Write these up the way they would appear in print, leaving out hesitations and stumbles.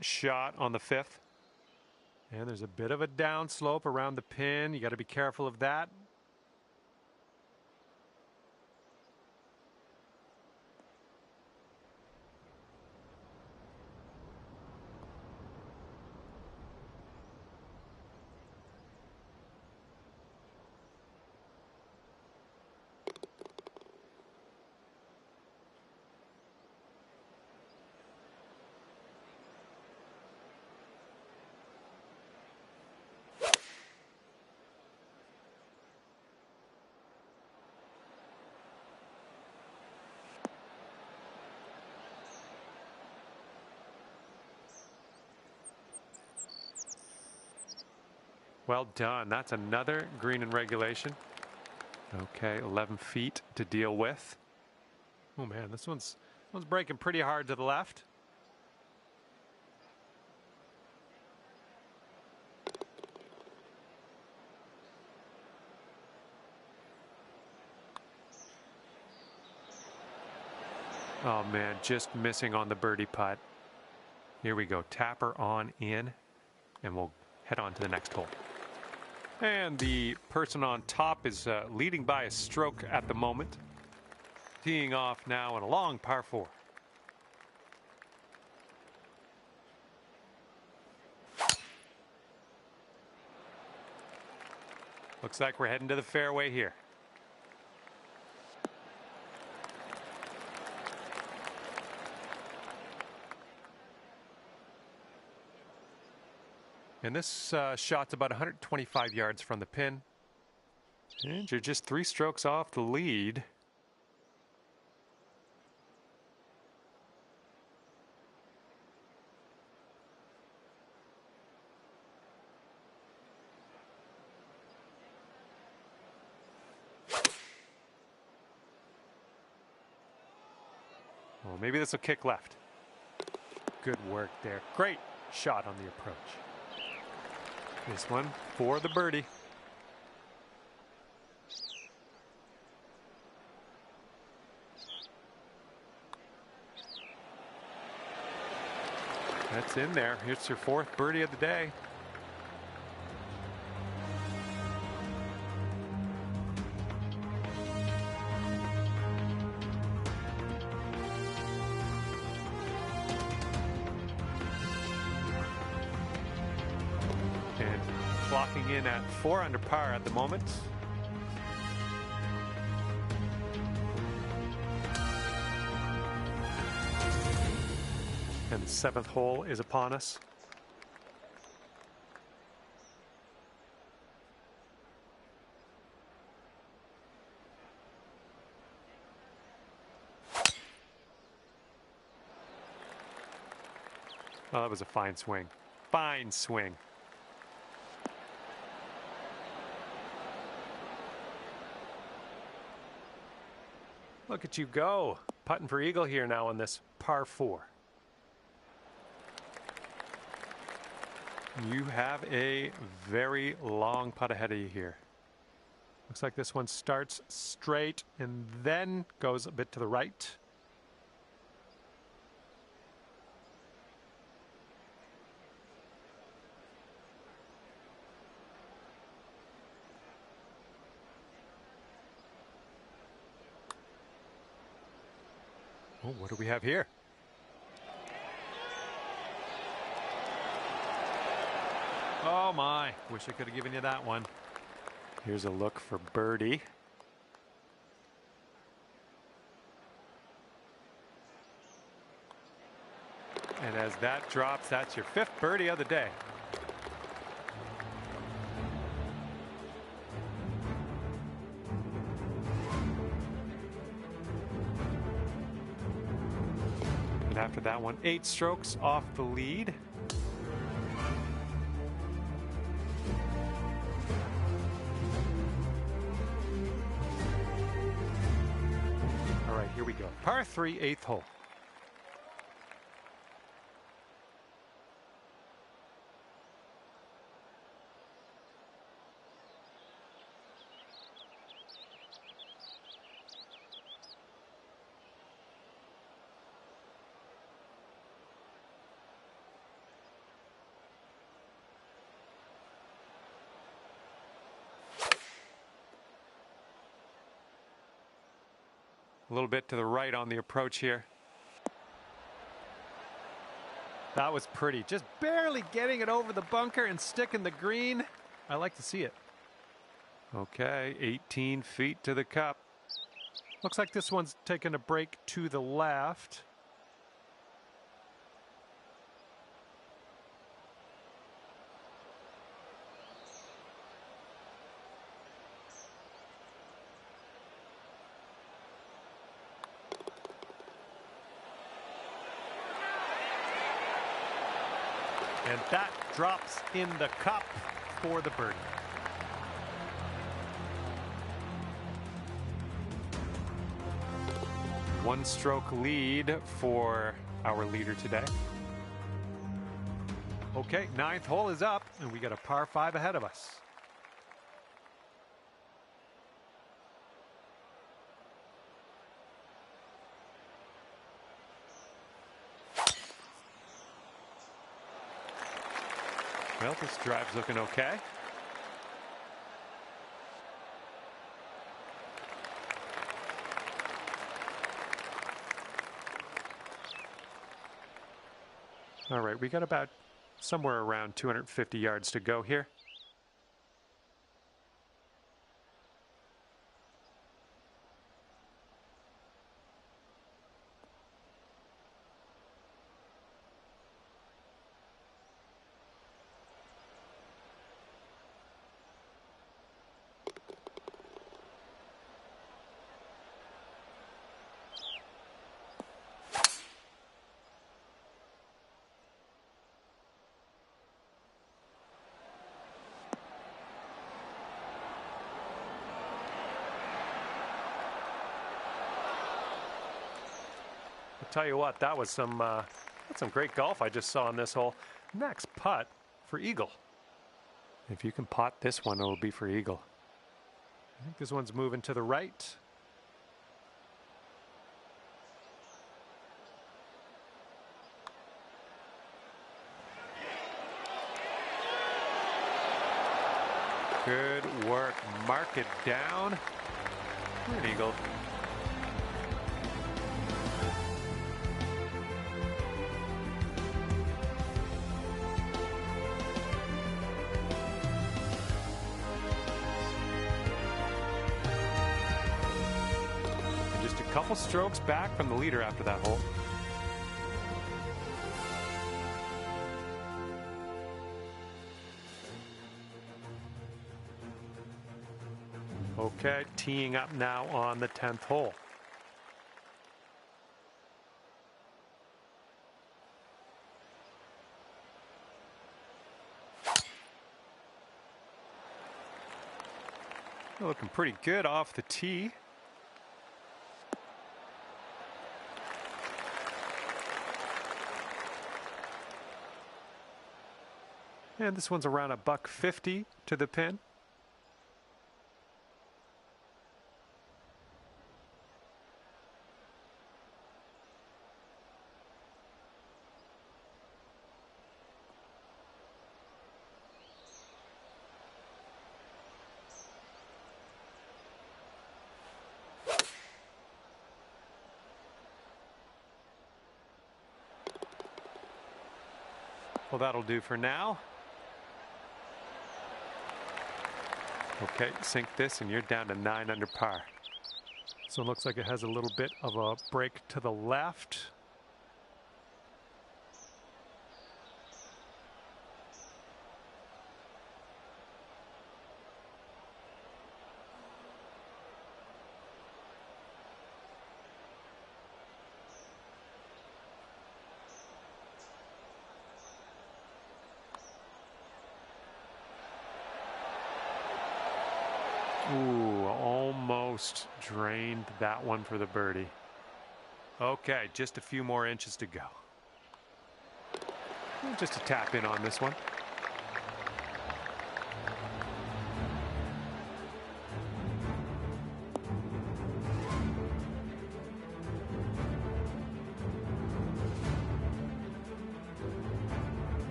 shot on the 5th. And there's a bit of a downslope around the pin. You got to be careful of that. Well done. That's another green in regulation. Okay, 11 feet to deal with. Oh man, this one's breaking pretty hard to the left. Oh man, just missing on the birdie putt. Here we go. Tapper on in, and we'll head on to the next hole. And the person on top is leading by a stroke at the moment. Teeing off now in a long par 4. Looks like we're heading to the fairway here. And this shot's about 125 yards from the pin. And you're just 3 strokes off the lead. Well, maybe this will kick left. Good work there. Great shot on the approach. This one for the birdie. That's in there. It's your 4th birdie of the day. And clocking in at 4 under par at the moment. And the 7th hole is upon us. Oh, that was a fine swing. Fine swing. Look at you go. Putting for eagle here now on this par 4. You have a very long putt ahead of you here. Looks like this one starts straight and then goes a bit to the right. Oh, what do we have here? Oh my, wish I could have given you that one. Here's a look for birdie. And as that drops, that's your 5th birdie of the day. And after that one, 8 strokes off the lead. Here we go. Par 3, 8th hole. A little bit to the right on the approach here. That was pretty. Just barely getting it over the bunker and sticking the green. I like to see it. Okay, 18 feet to the cup. Looks like this one's taking a break to the left. And that drops in the cup for the birdie. One stroke lead for our leader today. Okay, 9th hole is up, and we got a par 5 ahead of us. Well, this drive's looking okay. All right, we got about somewhere around 250 yards to go here. Tell you what, that was some great golf I just saw on this hole. Next putt for eagle. If you can pot this one, it'll be for eagle. I think this one's moving to the right. Good work. Mark it down. Good eagle. Couple strokes back from the leader after that hole. Okay, teeing up now on the 10th hole. Looking pretty good off the tee. And this one's around a $150 to the pin. Well, that'll do for now. Okay, sink this and you're down to 9 under par. So it looks like it has a little bit of a break to the left. Ooh, almost drained that one for the birdie. Okay, just a few more inches to go. Just a tap in on this one.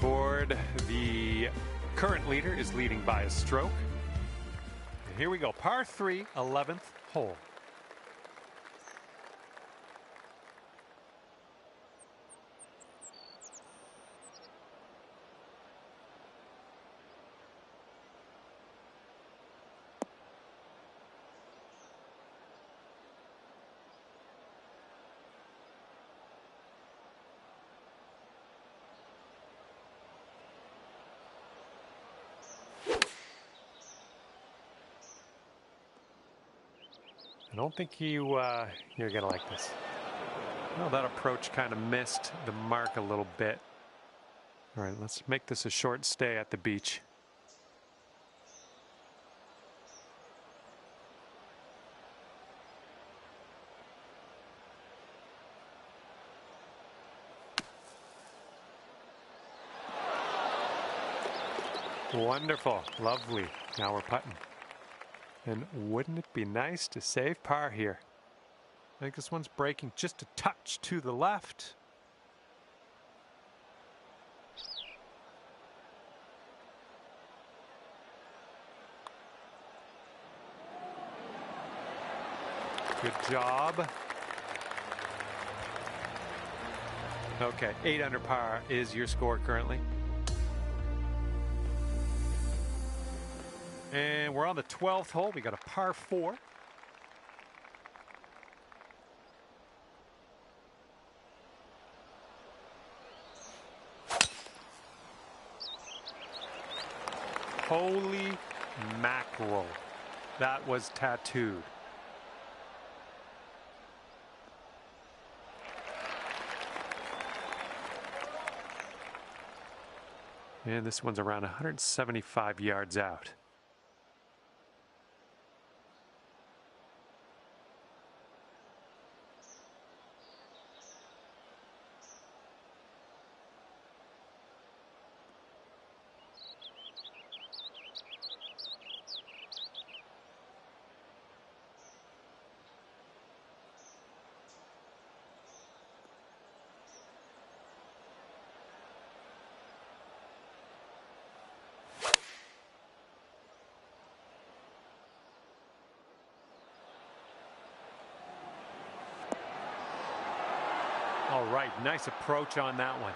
leaderboard, the current leader is leading by a stroke. And here we go, par 3, 11th hole. I don't think you're going to like this. Well, that approach kind of missed the mark a little bit. All right, let's make this a short stay at the beach. Wonderful, lovely. Now we're putting. And wouldn't it be nice to save par here? I think this one's breaking just a touch to the left. Good job. Okay, 8 under par is your score currently. And we're on the 12th hole. We got a par 4. Holy mackerel. That was tattooed. And this one's around 175 yards out. All right, nice approach on that one.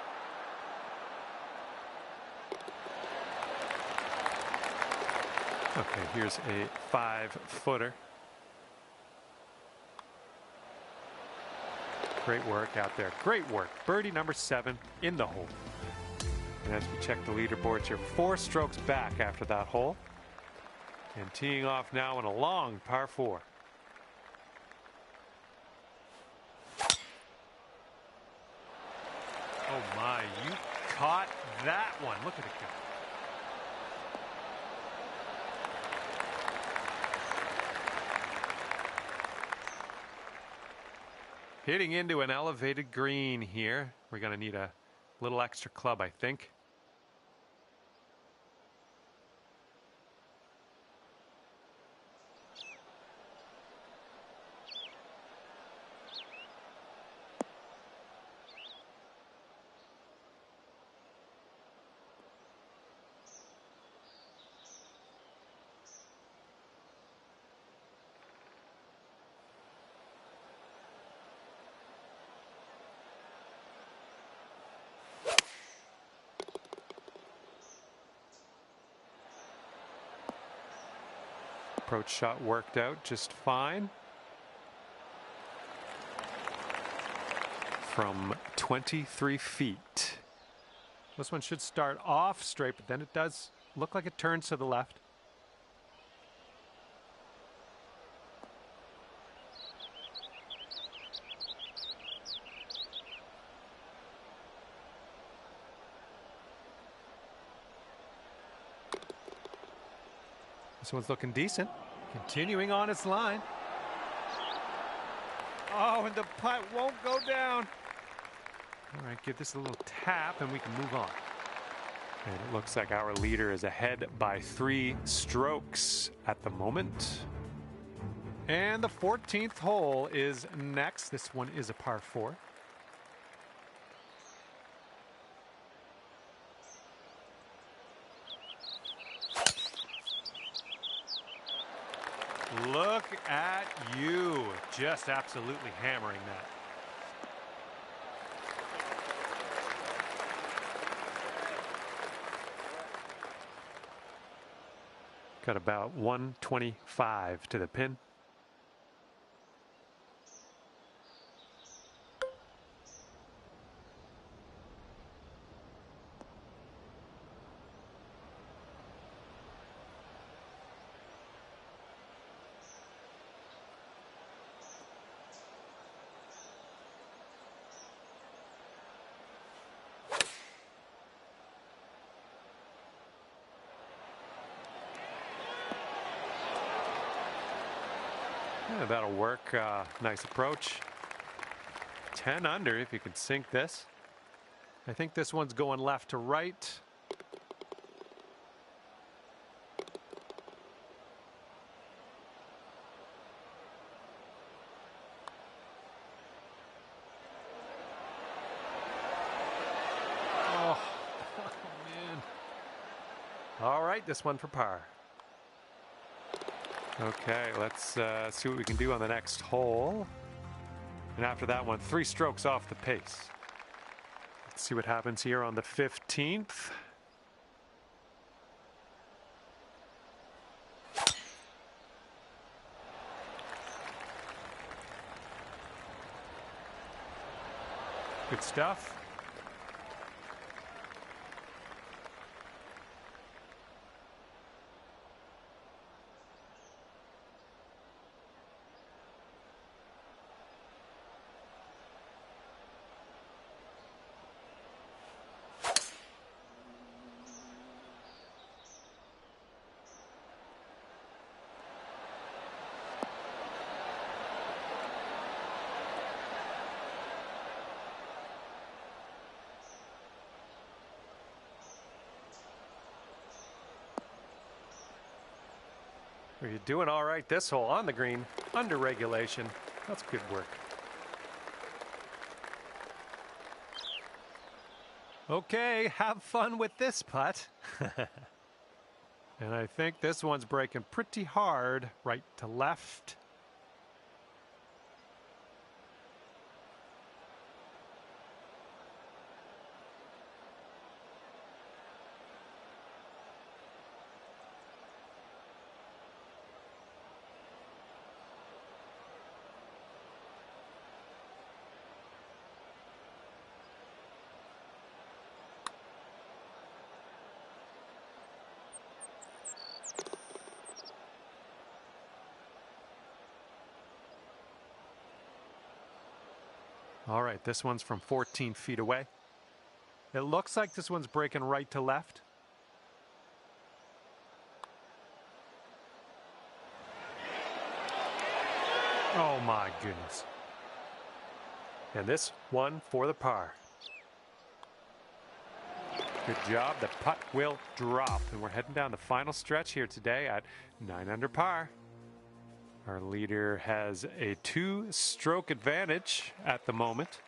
Okay, here's a 5-footer. Great work out there. Great work. Birdie number 7 in the hole. And as we check the leaderboards, you're 4 strokes back after that hole. And teeing off now in a long par 4. Oh my, you caught that one. Look at it go. Hitting into an elevated green here. We're going to need a little extra club, I think. Approach shot worked out just fine. From 23 feet. This one should start off straight, but then it does look like it turns to the left. This one's looking decent. Continuing on its line. Oh, and the putt won't go down. All right, give this a little tap and we can move on. And it looks like our leader is ahead by 3 strokes at the moment. And the 14th hole is next. This one is a par 4. look at you. Just absolutely hammering that. Got about 125 to the pin. Yeah, that'll work. Nice approach. 10 under if you can sink this. I think this one's going left to right. Oh, man. All right, this one for par. Okay, let's see what we can do on the next hole. And after that one, 3 strokes off the pace. Let's see what happens here on the 15th. Good stuff. Well, you're doing all right this hole on the green, under regulation. That's good work. Okay, have fun with this putt. And I think this one's breaking pretty hard, right to left. All right, this one's from 14 feet away. It looks like this one's breaking right to left. Oh my goodness. And this one for the par. Good job. The putt will drop. And we're heading down the final stretch here today at 9 under par. Our leader has a 2-stroke advantage at the moment.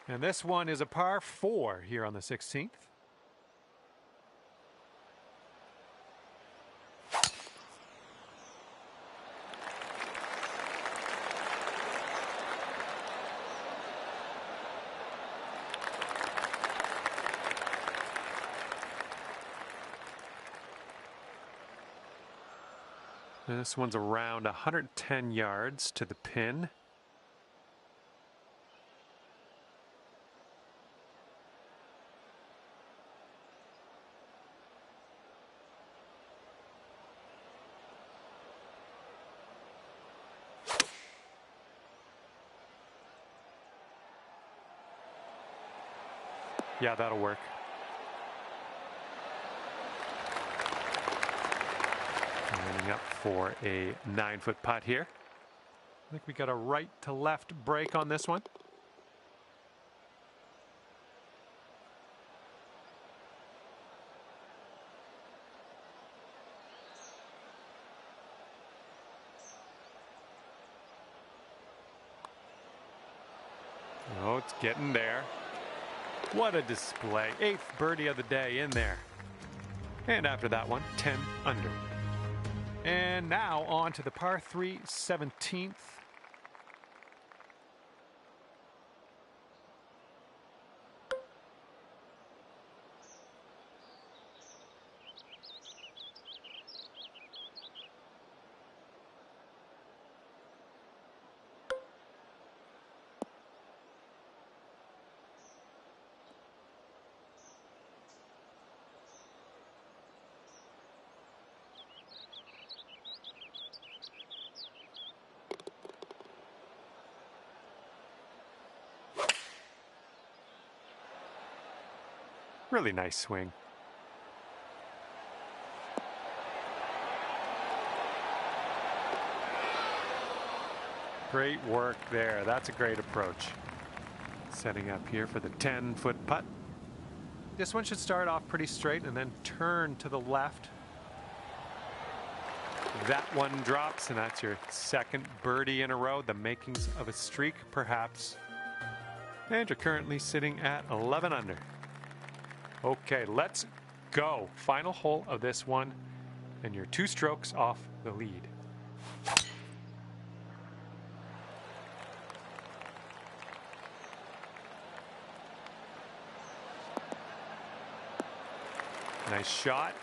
And this one is a par 4 here on the 16th. This one's around 110 yards to the pin. Yeah, that'll work. Lining up for a 9-foot putt here. I think we got a right to left break on this one. Oh, it's getting there. What a display. 8th birdie of the day in there. And after that one, 10 under. And now on to the par 3 17th. Really nice swing. Great work there. That's a great approach. Setting up here for the 10-foot putt. This one should start off pretty straight and then turn to the left. That one drops, and that's your second birdie in a row. The makings of a streak, perhaps. And you're currently sitting at 11 under. Okay, let's go. Final hole of this one, and you're 2 strokes off the lead. Nice shot.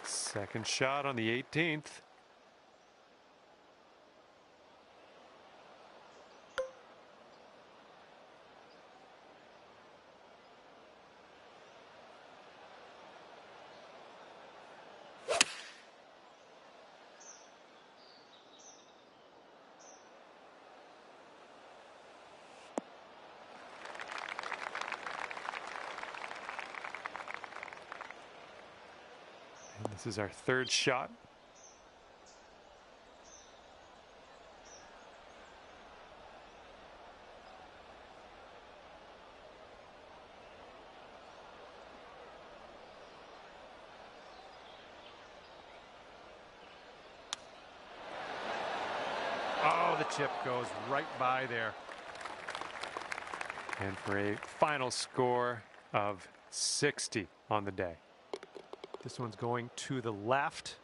Second shot on the 18th. This is our third shot. Oh, the chip goes right by there. And for a final score of 60 on the day. This one's going to the left.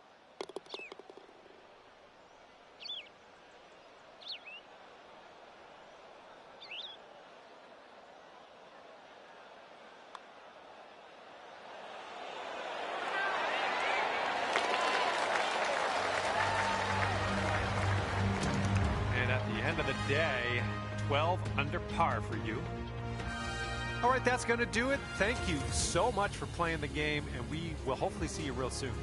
And at the end of the day, 12 under par for you. All right, that's going to do it. Thank you so much for playing the game, and we will hopefully see you real soon.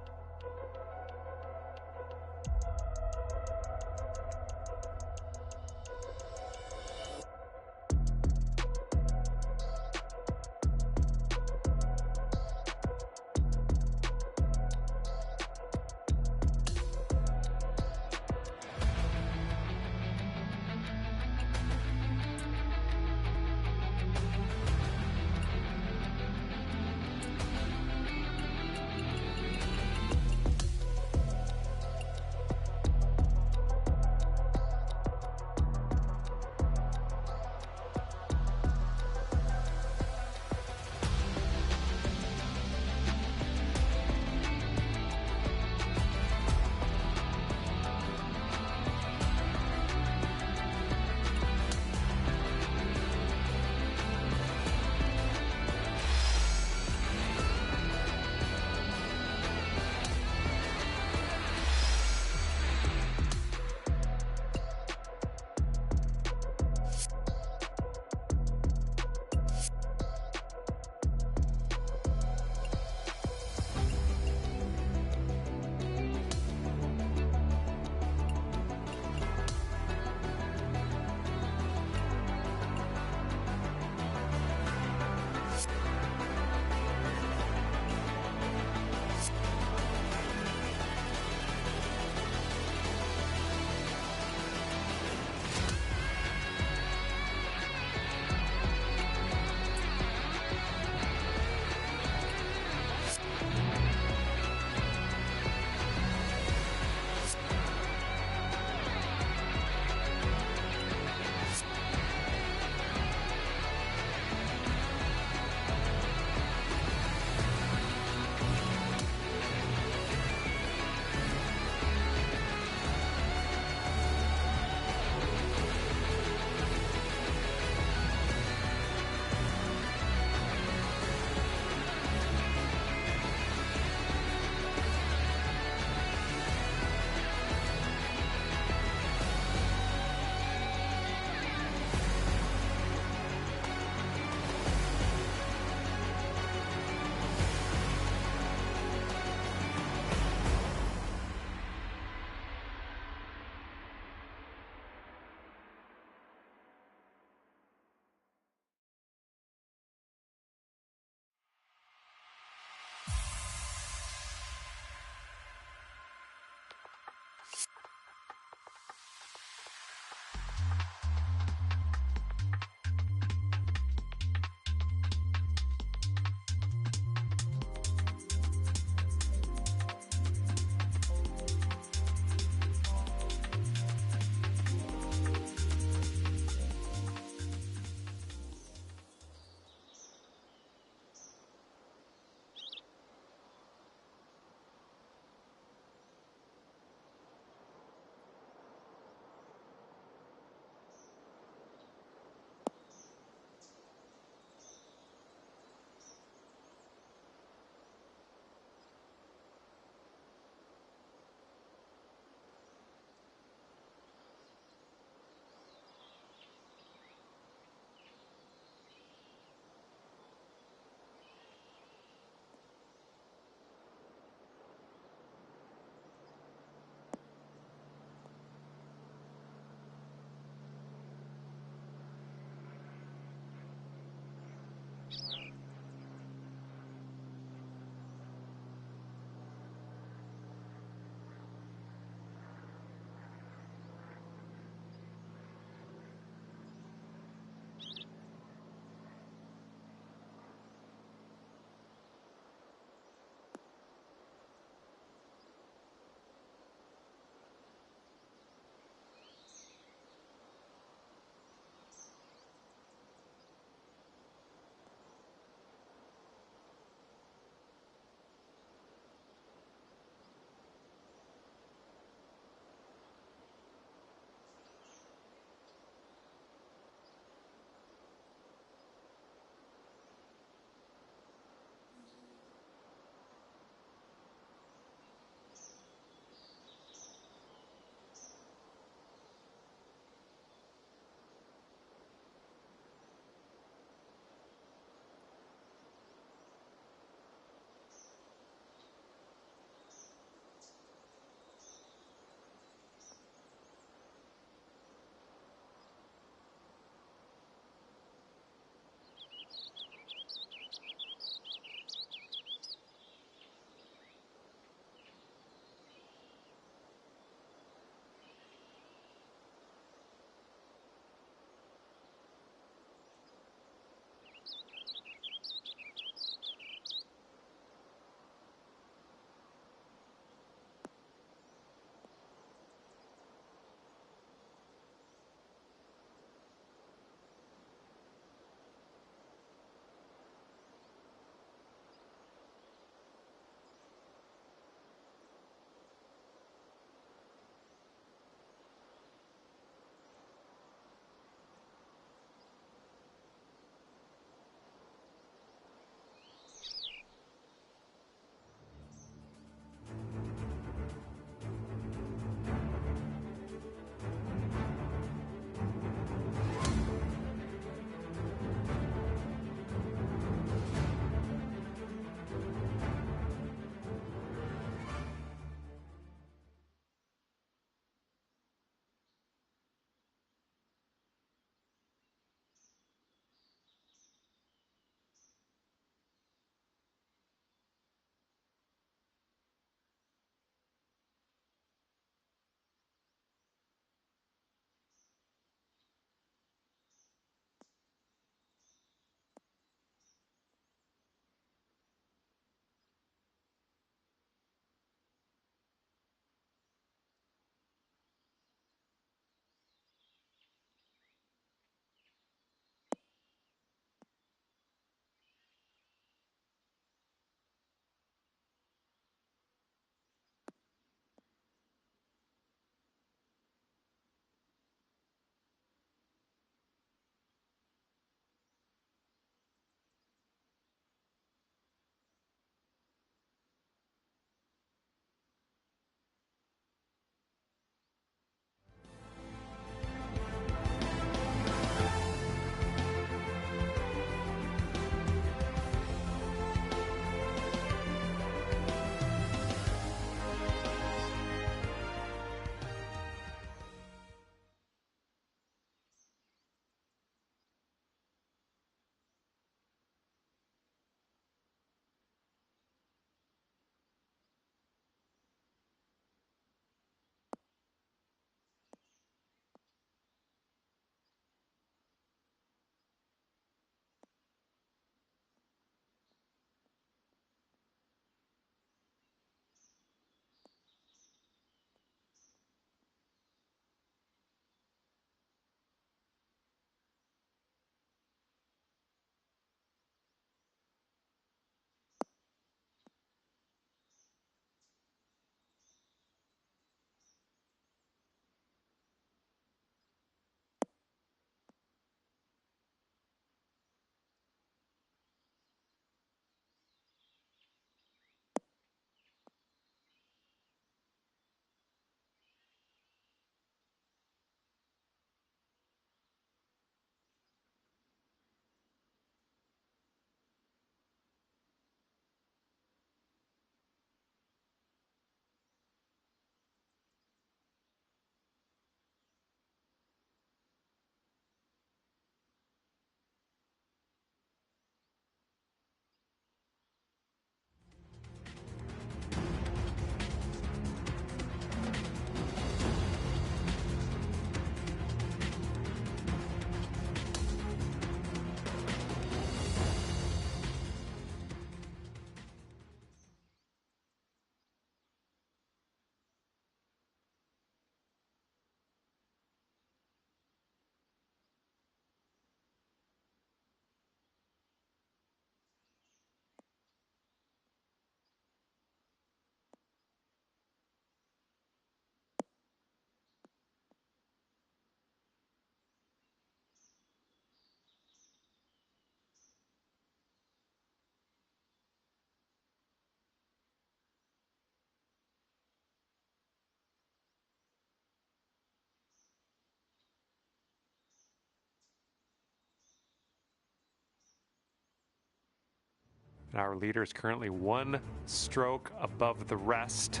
Our leader is currently 1 stroke above the rest.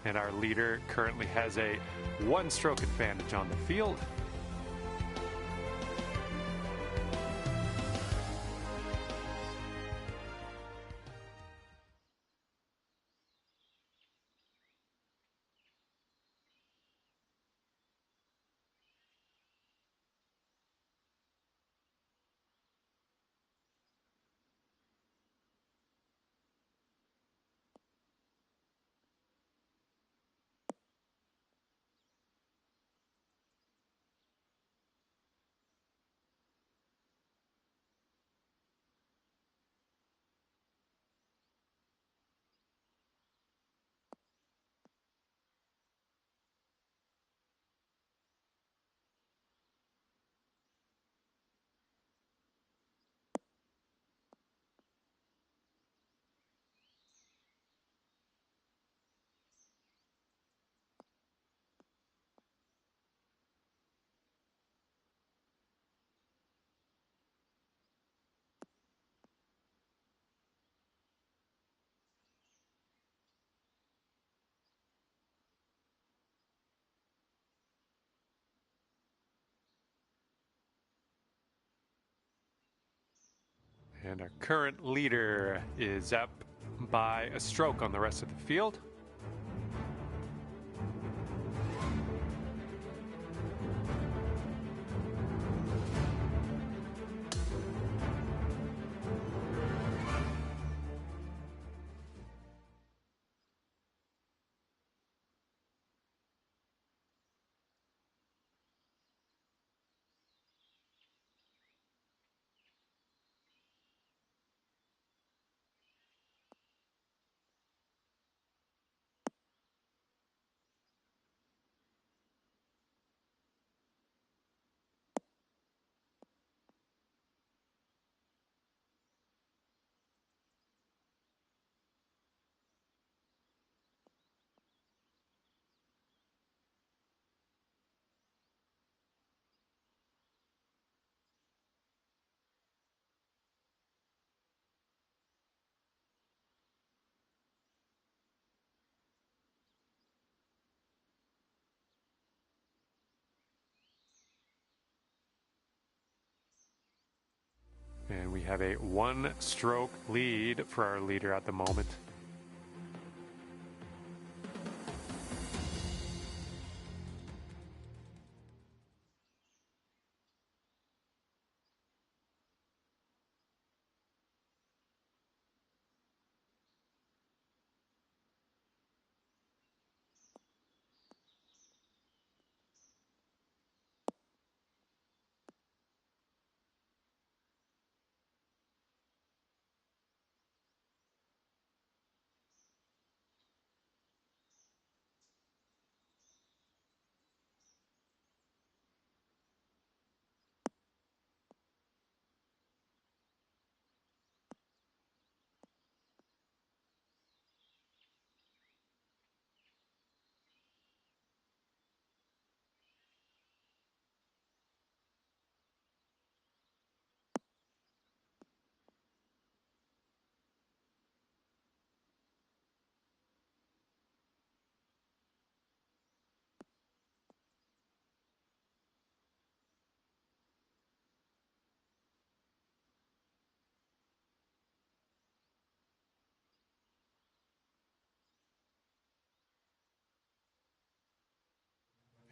And our leader currently has a 1-stroke advantage on the field. And our current leader is up by a stroke on the rest of the field. And we have a 1-stroke lead for our leader at the moment.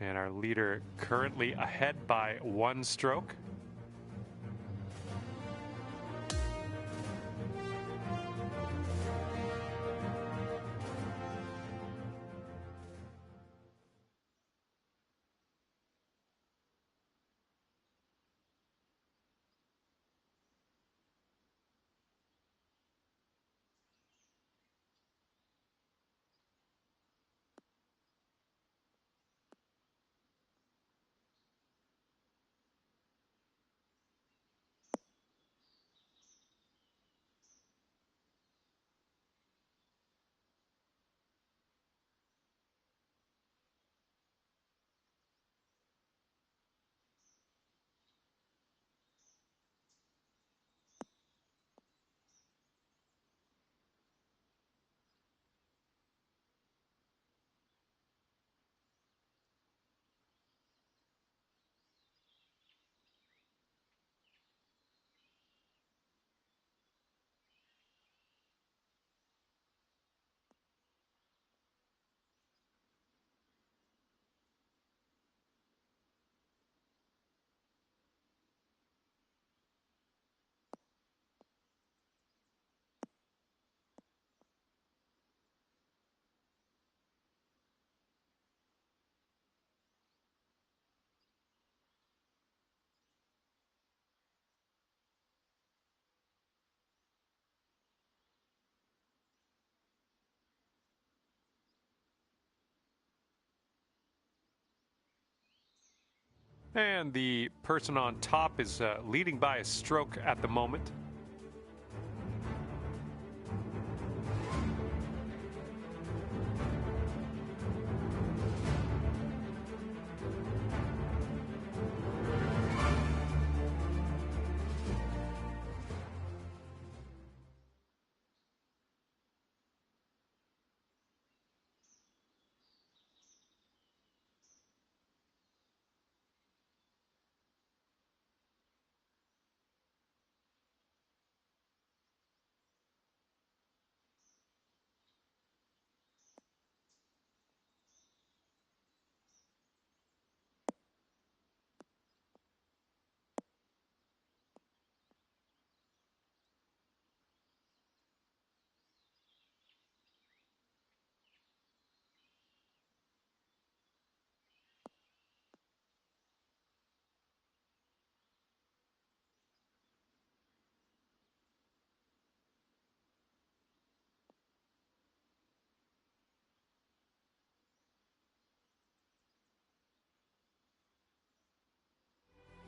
And our leader currently ahead by 1 stroke. And the person on top is leading by a stroke at the moment.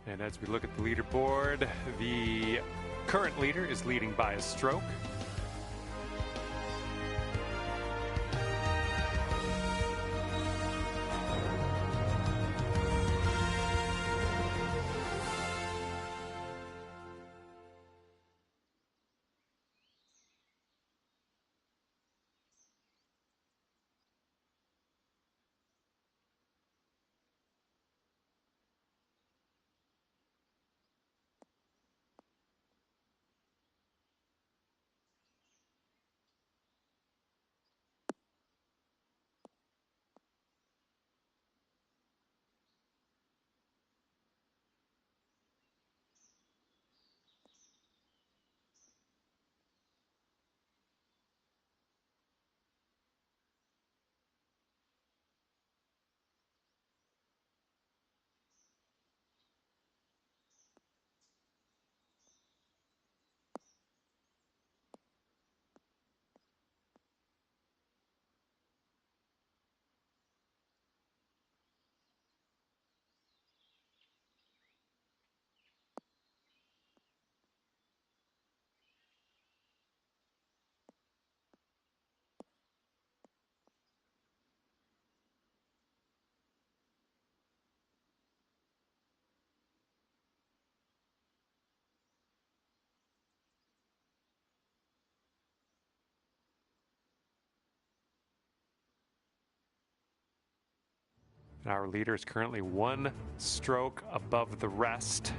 And as we look at the leaderboard, the current leader is leading by a stroke. Our leader is currently 1 stroke above the rest.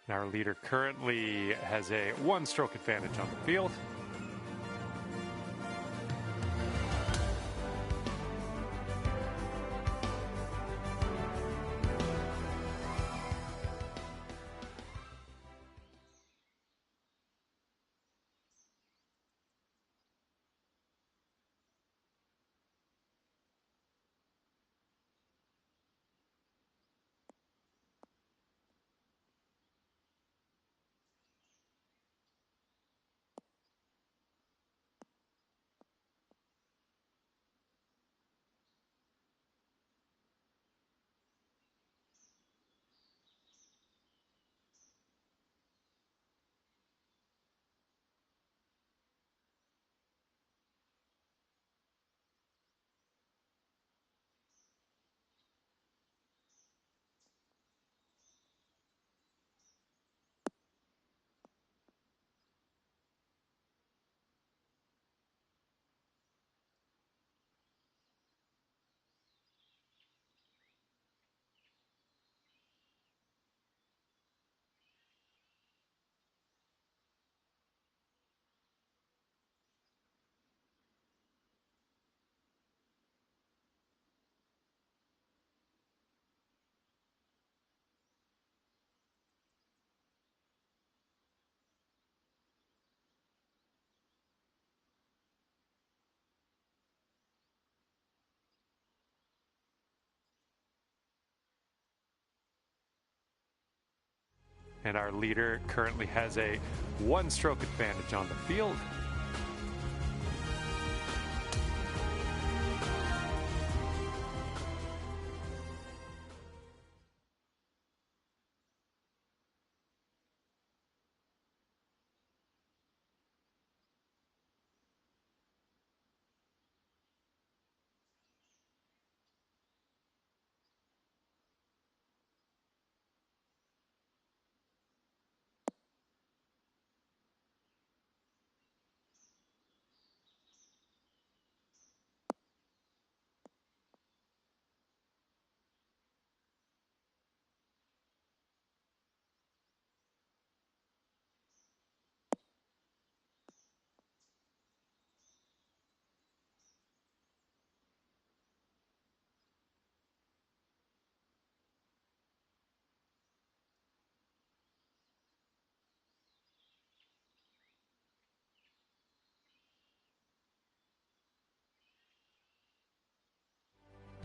Our leader currently has a one-stroke advantage on the field. And our leader currently has a one-stroke advantage on the field.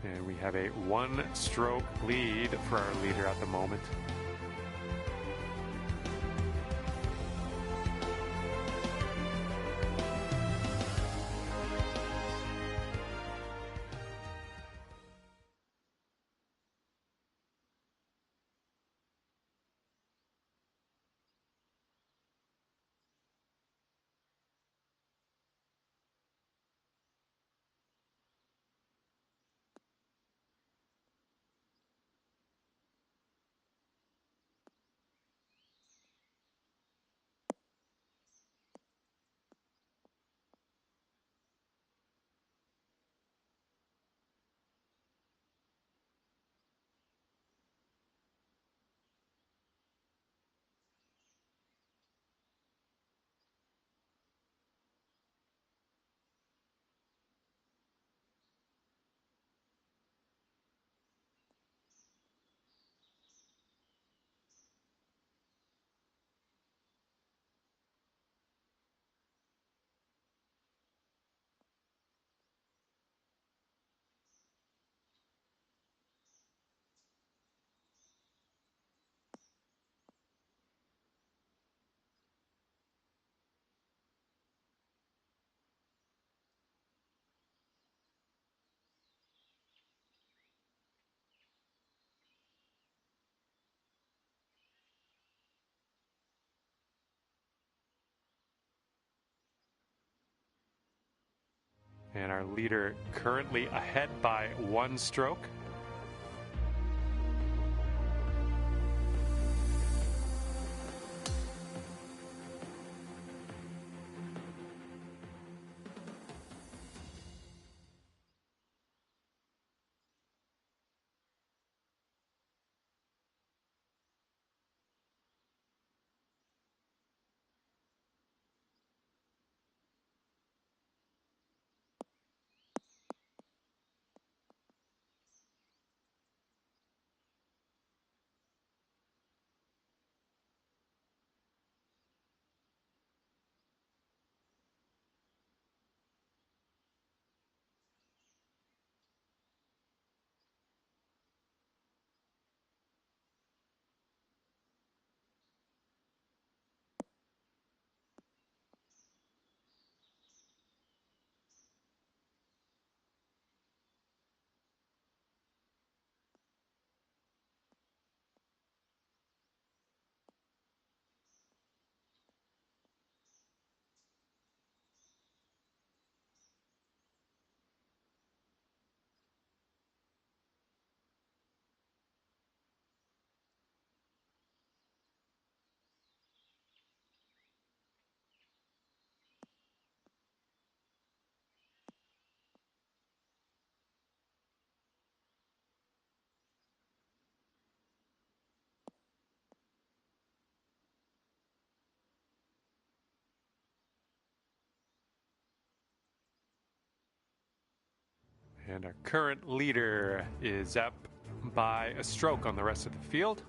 And we have a one-stroke lead for our leader at the moment. And our leader currently ahead by one stroke. And our current leader is up by a stroke on the rest of the field.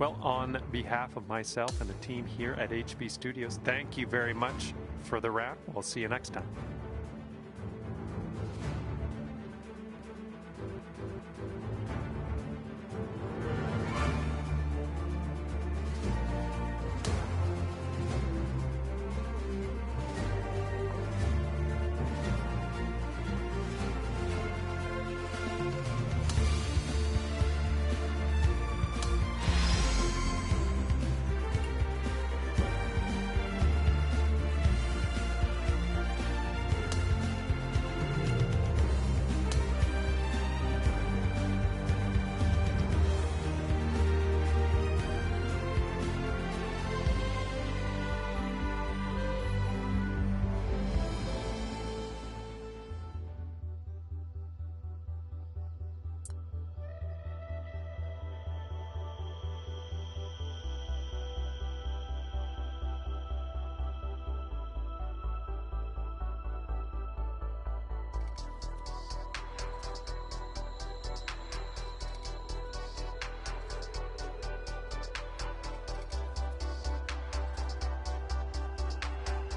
Well, on behalf of myself and the team here at HB Studios, thank you very much for the wrap. We'll see you next time.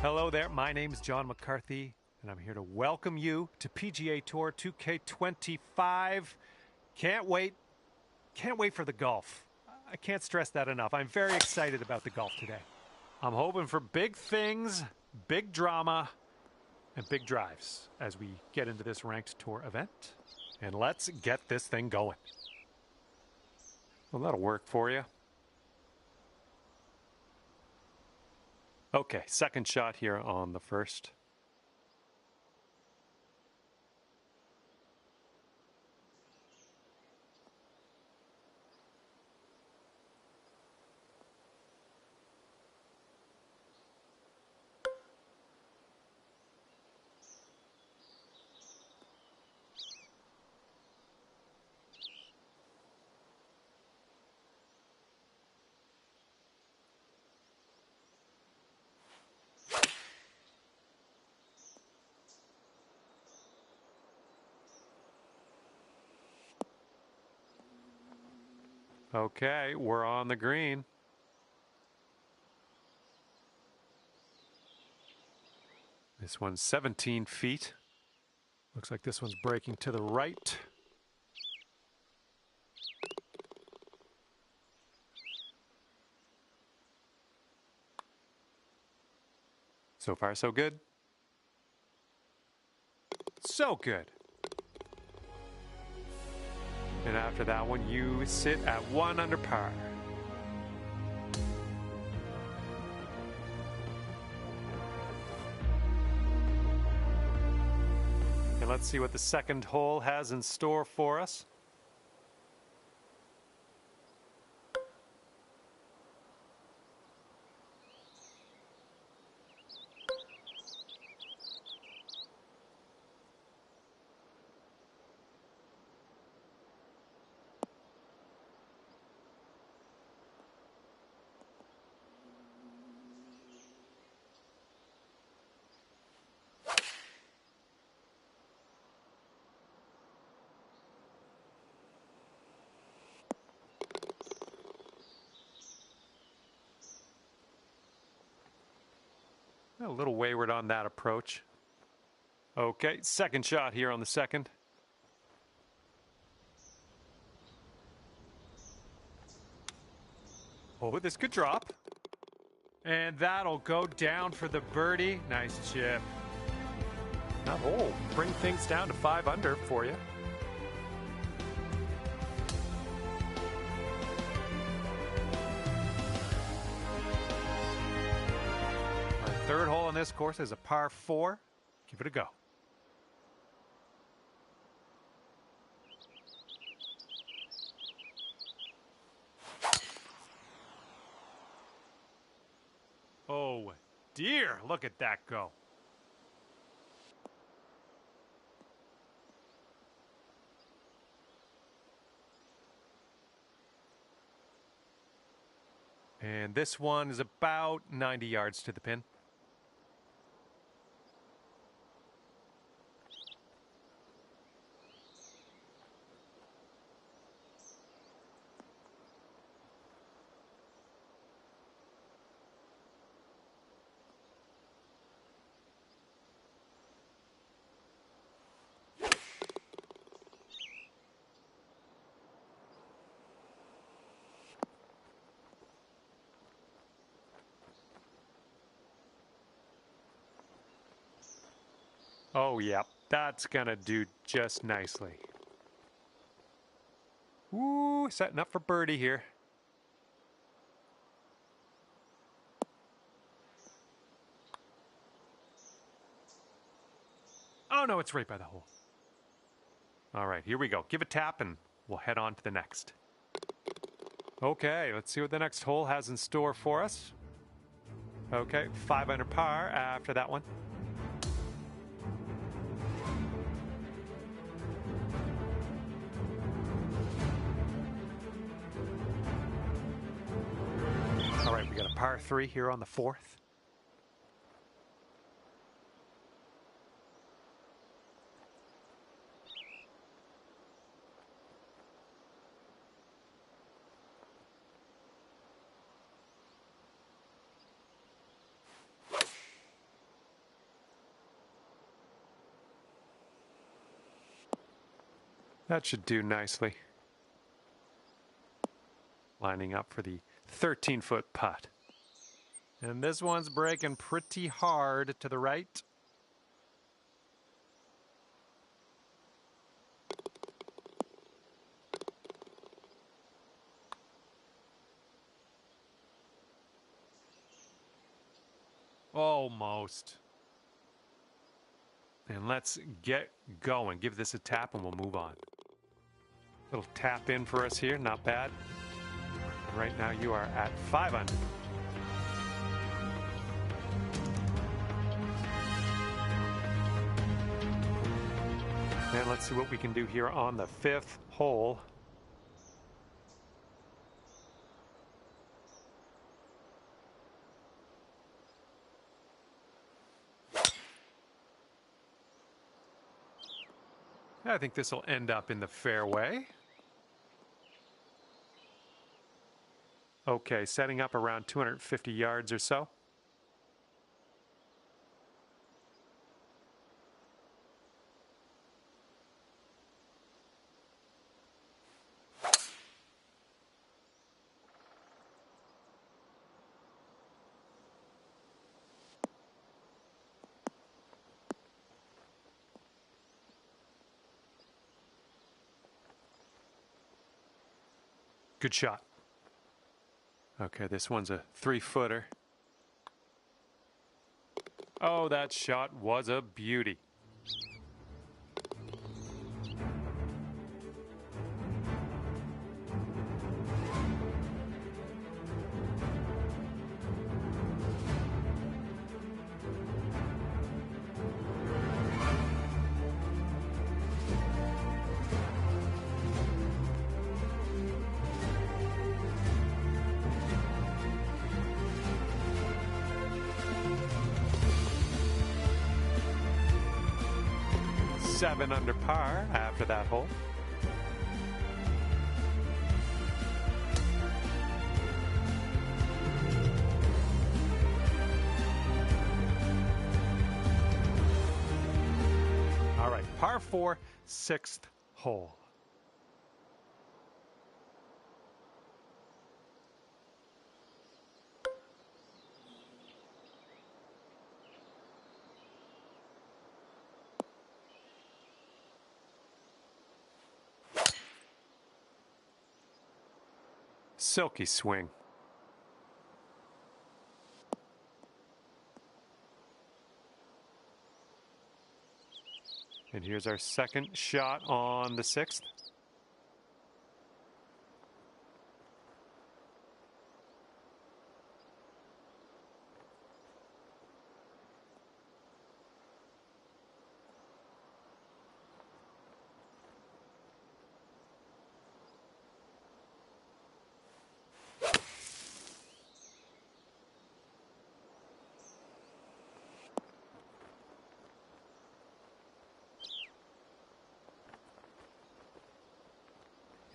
Hello there, my name is John McCarthy, and I'm here to welcome you to PGA Tour 2K25. Can't wait Can't wait for the golf. I can't stress that enough. I'm very excited about the golf today. I'm hoping for big things, big drama, and big drives as we get into this ranked tour event. And let's get this thing going. Well, that'll work for you. Okay, second shot here on the first. Okay, we're on the green. This one's 17 feet. Looks like this one's breaking to the right. So far, so good. So good. And after that one, you sit at 1 under par. And let's see what the second hole has in store for us. A little wayward on that approach. Okay, second shot here on the second. Oh, this could drop. And that'll go down for the birdie. Nice chip. That hole bring things down to 5 under for you. Our third hole on this course is a par 4. Give it a go. Oh dear, look at that go. And this one is about 90 yards to the pin. Oh, yeah, that's gonna do just nicely. Ooh, setting up for birdie here. Oh, no, it's right by the hole. All right, here we go. Give a tap and we'll head on to the next. Okay, let's see what the next hole has in store for us. Okay, 5 under par after that one. All right, we got a par 3 here on the 4th. That should do nicely. lining up for the 13-foot putt. And this one's breaking pretty hard to the right. Almost. And let's get going. Give this a tap and we'll move on. Little tap in for us here, not bad. Right now you are at 5 under. And let's see what we can do here on the 5th hole. I think this will end up in the fairway. Okay, setting up around 250 yards or so. Good shot. Okay, this one's a 3-footer. Oh, that shot was a beauty. Seven under par after that hole. All right, par 4, 6th hole. Silky swing. And here's our second shot on the 6th.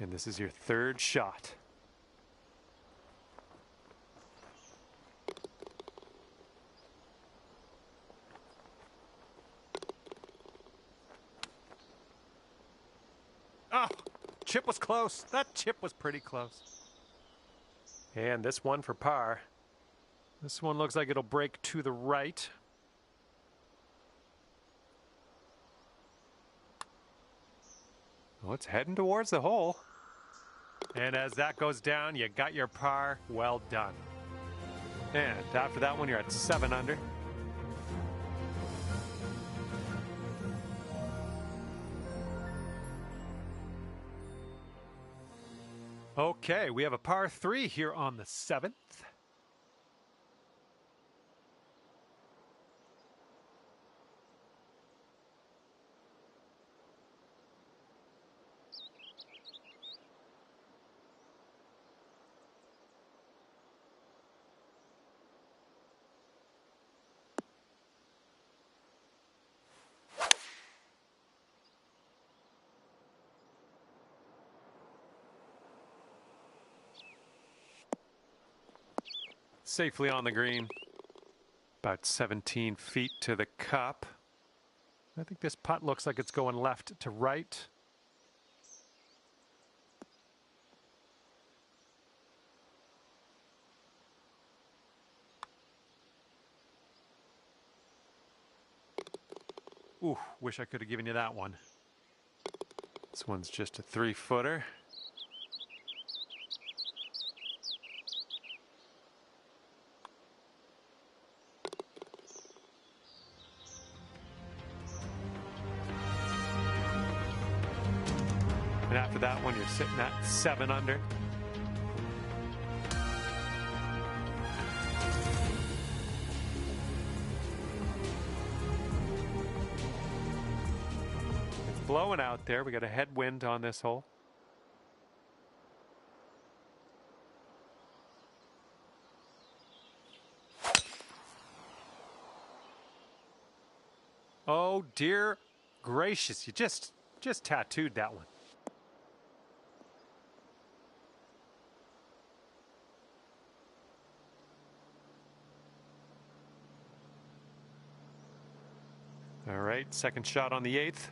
And this is your third shot. Oh, chip was close. That chip was pretty close. And this one for par. This one looks like it'll break to the right. Well, it's heading towards the hole. And as that goes down, you got your par. Well done. And after that one, you're at 7 under. Okay, we have a par 3 here on the 7th. Safely on the green. About 17 feet to the cup. I think this putt looks like it's going left to right. wish I could have given you that one. This one's just a 3-footer. And after that one, you're sitting at 7 under. It's blowing out there. We got a headwind on this hole. Oh dear gracious, you just tattooed that one. All right, second shot on the 8th.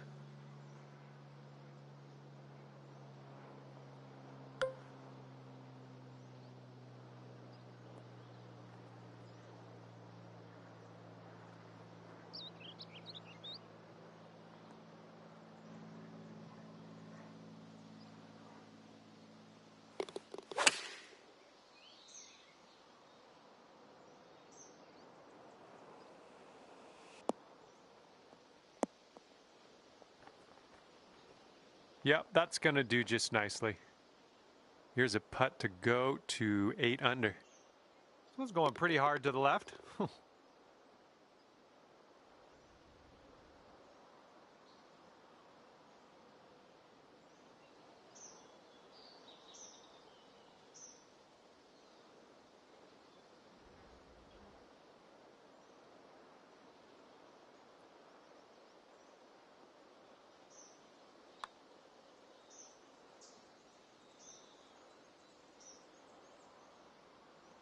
Yep, that's going to do just nicely. Here's a putt to go to 8 under. This one's going pretty hard to the left.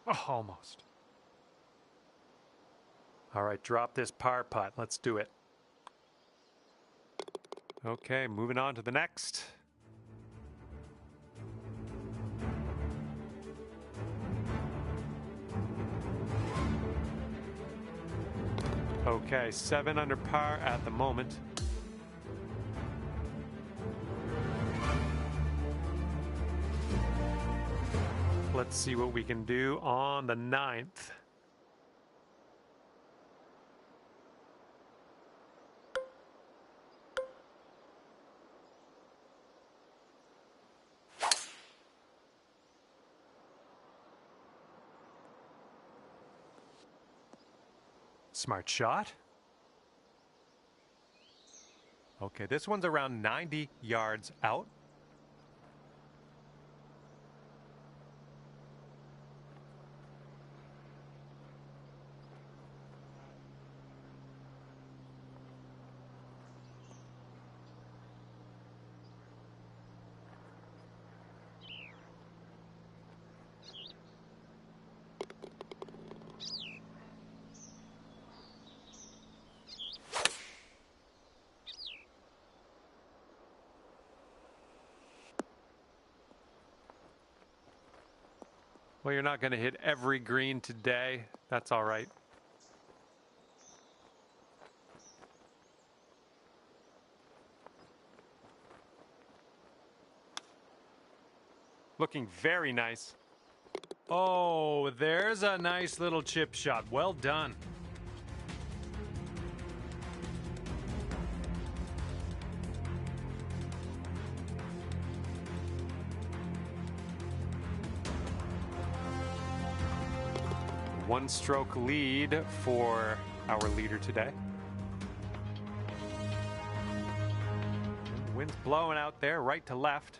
Oh, almost. All right, drop this par putt. Let's do it. Okay, moving on to the next. Okay, 7 under par at the moment. Let's see what we can do on the 9th. Smart shot. Okay, this one's around 90 yards out. Well, you're not going to hit every green today. That's all right. Looking very nice. Oh, there's a nice little chip shot. Well done. One stroke lead for our leader today. The wind's blowing out there, right to left.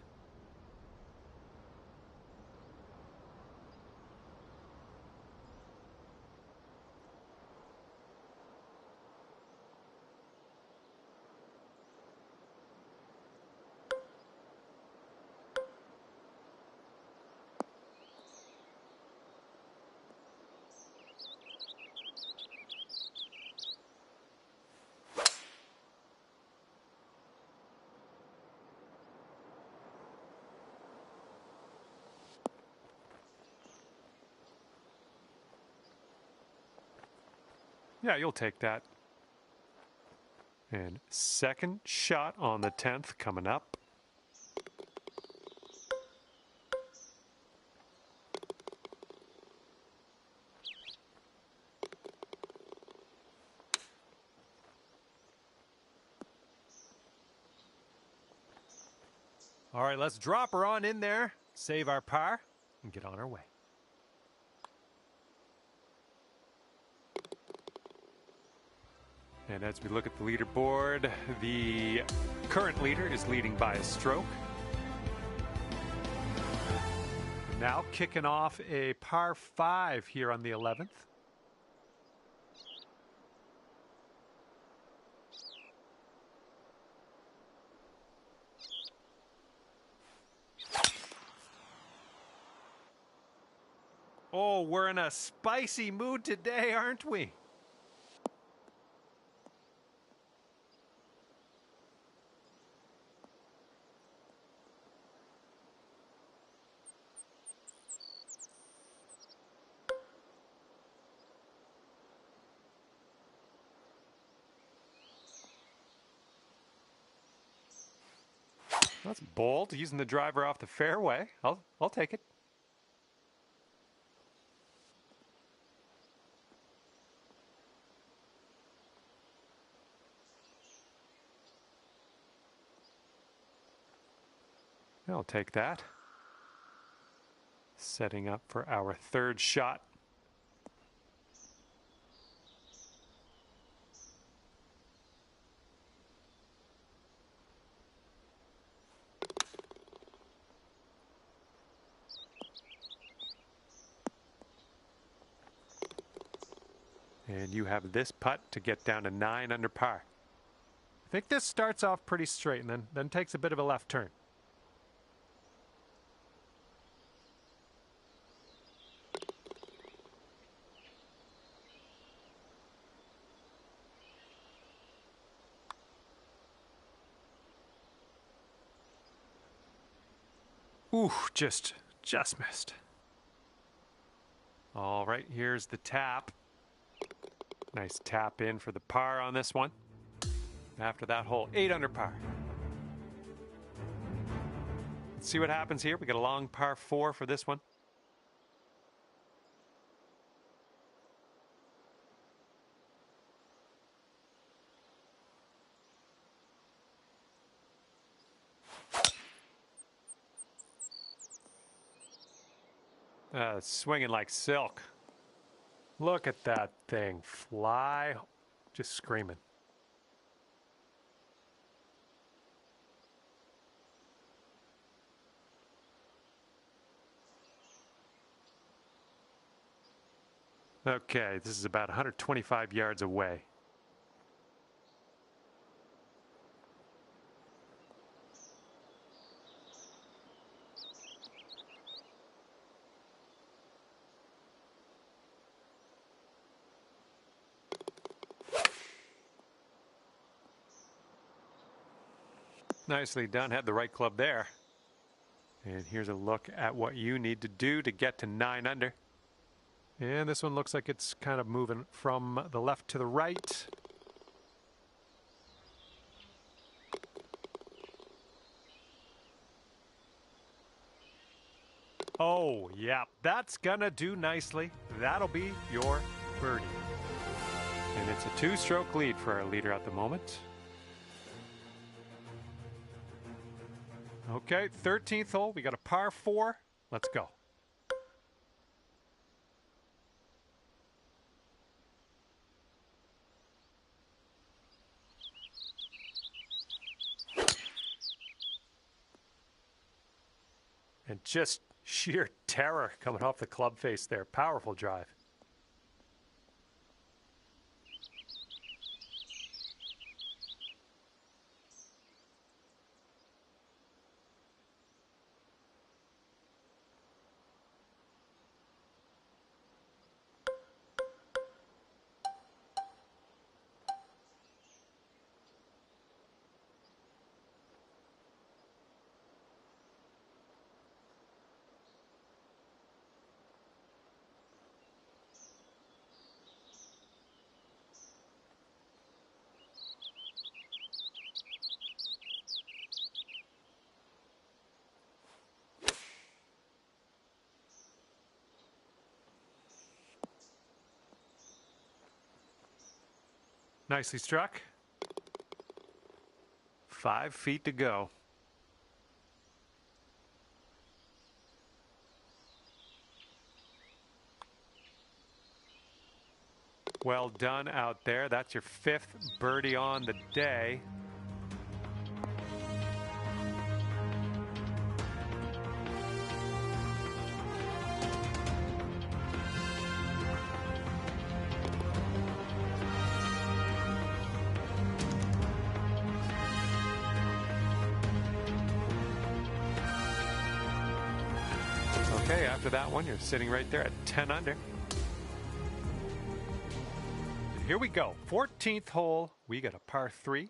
Yeah, you'll take that. And second shot on the 10th coming up. All right, let's drop her on in there, save our par, and get on our way. And as we look at the leaderboard, the current leader is leading by a stroke. Now kicking off a par 5 here on the 11th. Oh, we're in a spicy mood today, aren't we? That's bold, using the driver off the fairway. I'll take it. I'll take that. Setting up for our third shot. And you have this putt to get down to 9 under par. I think this starts off pretty straight and then takes a bit of a left turn. Ooh, just missed. All right, here's the tap. Nice tap in for the par on this one. After that hole, 8 under par. Let's see what happens here. We got a long par 4 for this one. Swinging like silk. Look at that thing fly, just screaming. Okay, this is about 125 yards away. Nicely done, had the right club there. And here's a look at what you need to do to get to 9 under. And this one looks like it's kind of moving from the left to the right. Oh, yeah, that's gonna do nicely. That'll be your birdie. And it's a 2-stroke lead for our leader at the moment. Okay, 13th hole. We got a par 4. Let's go. And just sheer terror coming off the club face there. Powerful drive. Nicely struck. 5 feet to go. Well done out there. That's your 5th birdie on the day. Okay, after that one, you're sitting right there at 10 under. Here we go. 14th hole. We got a par 3.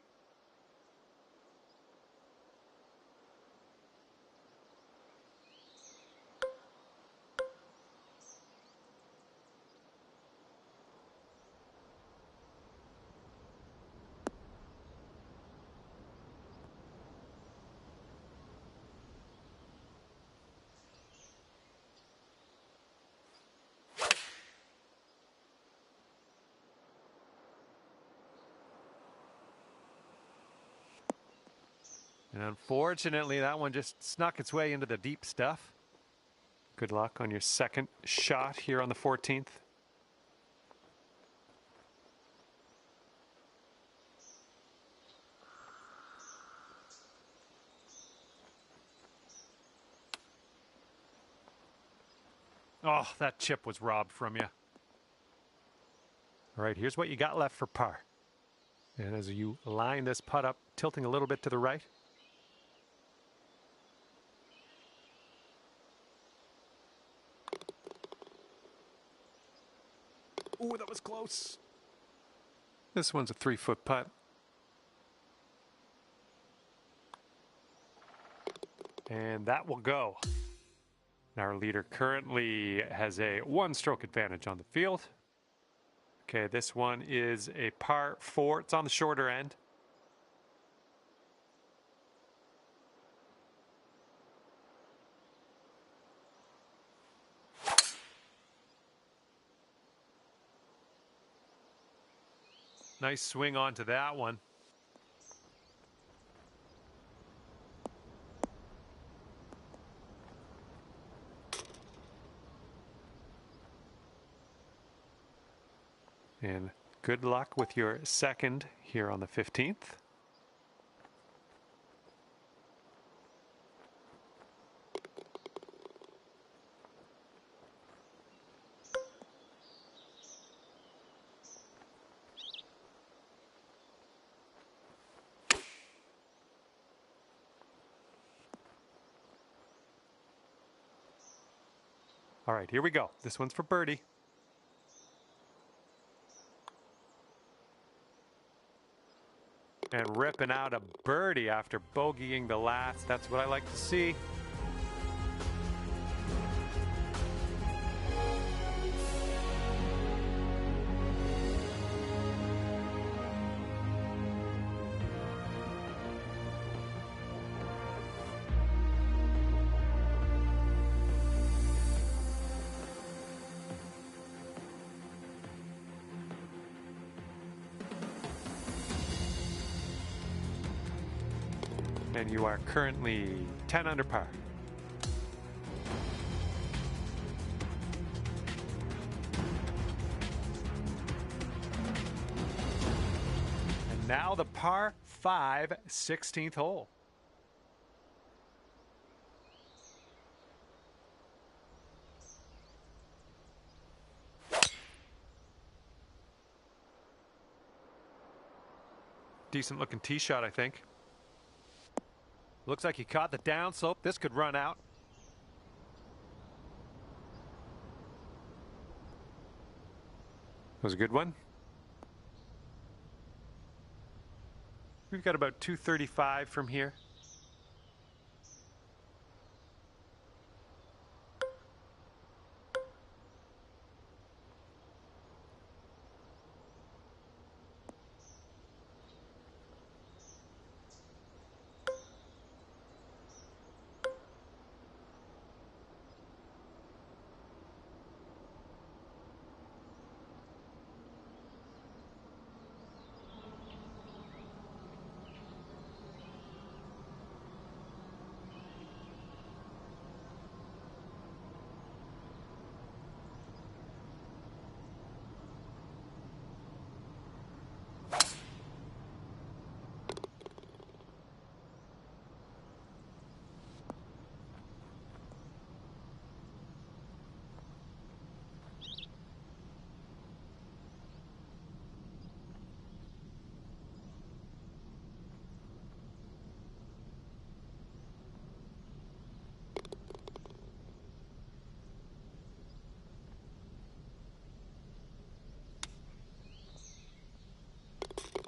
And unfortunately, that one just snuck its way into the deep stuff. Good luck on your second shot here on the 14th. Oh, that chip was robbed from you. All right, here's what you got left for par. And as you line this putt up, tilting a little bit to the right. Ooh, that was close. This one's a 3-foot putt. And that will go. Our leader currently has a 1-stroke advantage on the field. Okay, this one is a par 4. It's on the shorter end. Nice swing onto that one. And good luck with your second here on the 15th. All right, here we go. This one's for birdie. And ripping out a birdie after bogeying the last. That's what I like to see. And you are currently 10 under par. And now the par 5 16th hole. Decent looking tee shot, I think. Looks like he caught the downslope. This could run out. That was a good one. We've got about 235 from here.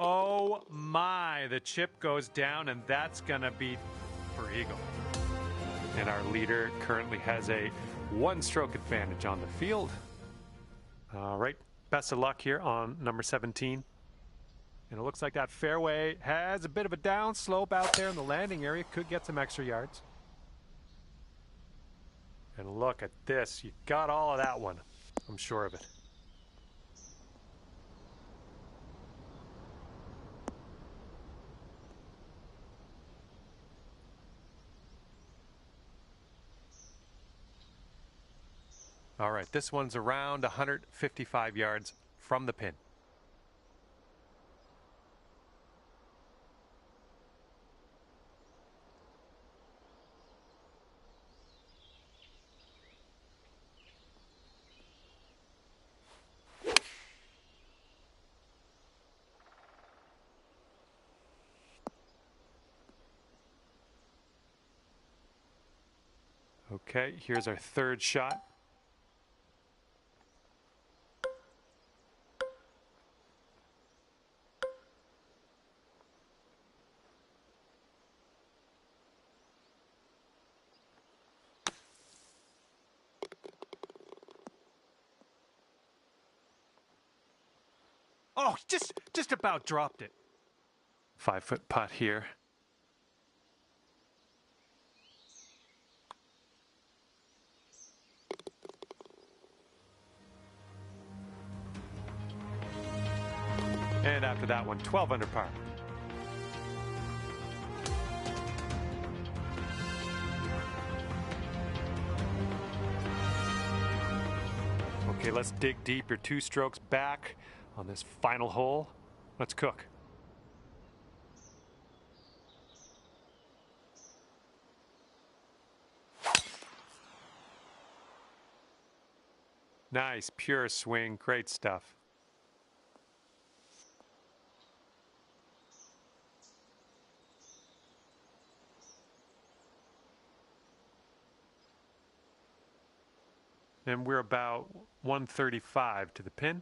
Oh my, the chip goes down, and that's going to be for eagle. And our leader currently has a one-stroke advantage on the field. All right, best of luck here on number 17. And it looks like that fairway has a bit of a downslope out there in the landing area. Could get some extra yards. And look at this. You got all of that one. I'm sure of it. All right, this one's around 155 yards from the pin. Okay, here's our third shot. Oh, just about dropped it. 5-foot putt here. And after that one, 12 under par. Okay, let's dig deep. You're 2 strokes back on this final hole. Let's cook. Nice, pure swing. Great stuff. And we're about 135 to the pin.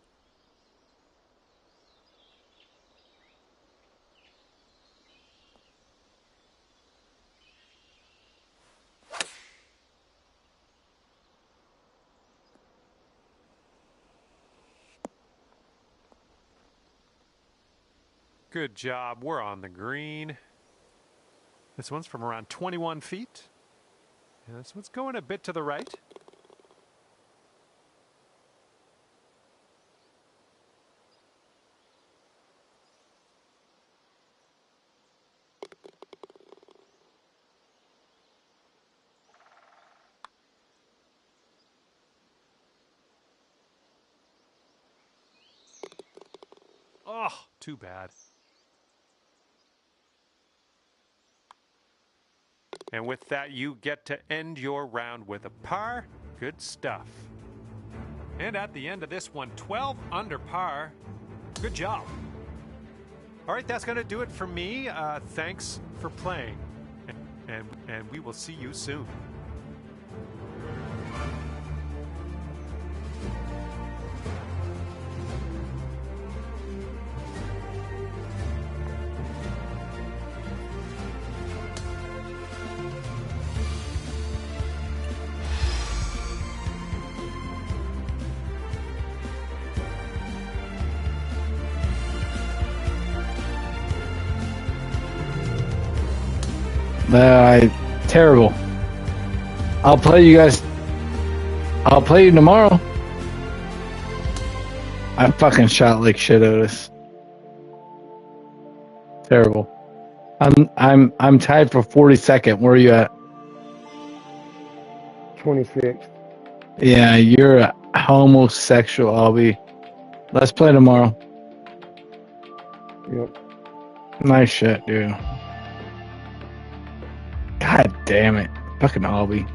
Good job. We're on the green. This one's from around 21 feet. And this one's going a bit to the right. Oh, too bad. And with that, you get to end your round with a par. Good stuff. And at the end of this one, 12 under par. Good job. All right, that's going to do it for me. Thanks for playing. And we will see you soon. Terrible. I'll play you guys. I'll play you tomorrow. I fucking shot like shit, Otis. Terrible. I'm tied for 42nd. Where are you at? 26th. Yeah, you're a homosexual, Albie. Let's play tomorrow. Yep. Nice shit, dude. God damn it. Fucking Albie.